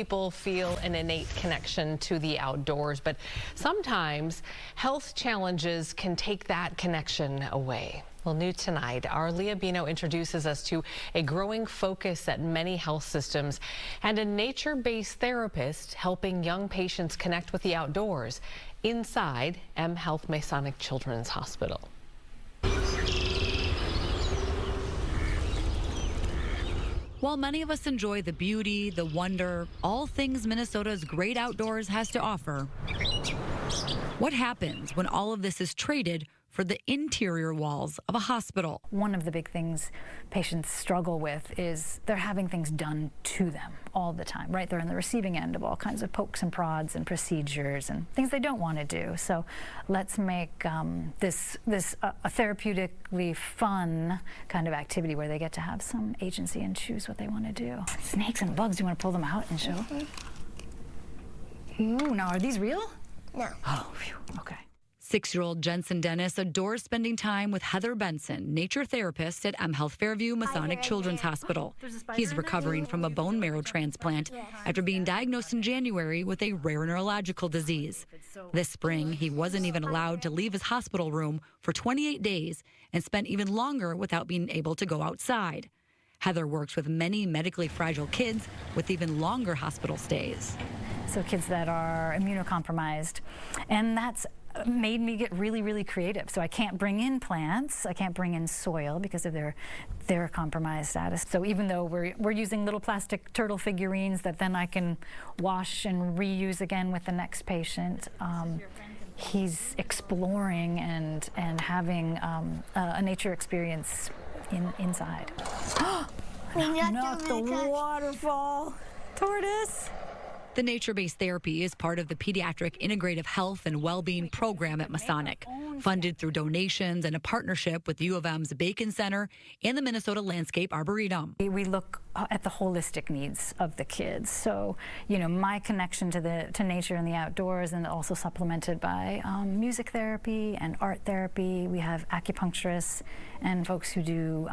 People feel an innate connection to the outdoors, but sometimes health challenges can take that connection away. Well, new tonight, our Leah Beno introduces us to a growing focus at many health systems and a nature-based therapist helping young patients connect with the outdoors inside M Health Masonic Children's Hospital. While many of us enjoy the beauty, the wonder, all things Minnesota's great outdoors has to offer, what happens when all of this is traded for the interior walls of a hospital? One of the big things patients struggle with is they're having things done to them all the time, right? They're in the receiving end of all kinds of pokes and prods and procedures and things they don't want to do. So let's make this a therapeutically fun kind of activity where they get to have some agency and choose what they want to do. Snakes and bugs, do you want to pull them out and show? Ooh, now are these real? No. Oh, phew, okay. 6-year-old Jensen Dennis adores spending time with Heather Benson, nature therapist at M Health Fairview Masonic Children's Hospital. He's recovering from a bone marrow transplant after being diagnosed in January with a rare neurological disease. This spring, he wasn't even allowed to leave his hospital room for 28 days and spent even longer without being able to go outside. Heather works with many medically fragile kids with even longer hospital stays. So kids that are immunocompromised, and that's made me get really, really creative. So I can't bring in plants, I can't bring in soil because of their compromised status. So even though we're using little plastic turtle figurines that then I can wash and reuse again with the next patient, he's exploring and having a nature experience inside. Not the waterfall, tortoise. The nature-based therapy is part of the Pediatric Integrative Health and Wellbeing Program at Masonic, funded through donations and a partnership with U of M's Bacon Center and the Minnesota Landscape Arboretum. We look at the holistic needs of the kids. So, you know, my connection to nature and the outdoors, and also supplemented by music therapy and art therapy. We have acupuncturists and folks who do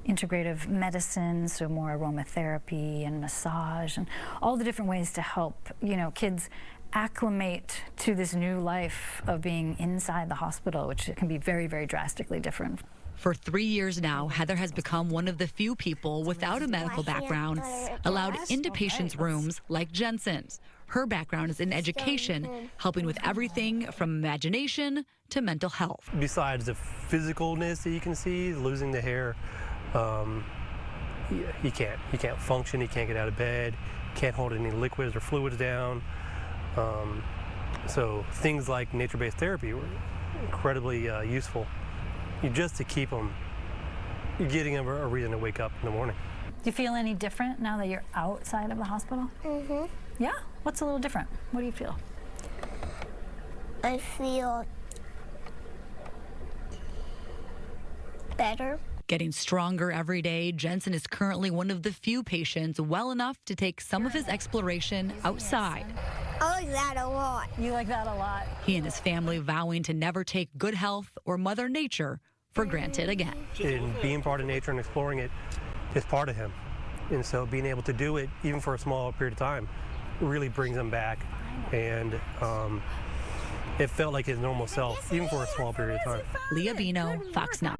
integrative medicine, so more aromatherapy and massage and all the different ways to help, you know, kids acclimate to this new life of being inside the hospital, which can be very, very drastically different. For 3 years now, Heather has become one of the few people without a medical background allowed into patients' rooms like Jensen's. Her background is in education, helping with everything from imagination to mental health. Besides the physicalness that you can see, losing the hair, he can't function, he can't get out of bed, can't hold any liquids or fluids down. So things like nature-based therapy were incredibly useful, just to keep them, getting them a reason to wake up in the morning. Do you feel any different now that you're outside of the hospital? Mm-hmm. Yeah? What's a little different? What do you feel? I feel better. Getting stronger every day, Jensen is currently one of the few patients well enough to take some of his exploration outside. I like that a lot. You like that a lot? He and his family vowing to never take good health or Mother Nature for granted again. And being part of nature and exploring it is part of him. And so being able to do it, even for a small period of time, really brings him back. And it felt like his normal self, even for a small period of time. Leah Beno, Fox 9.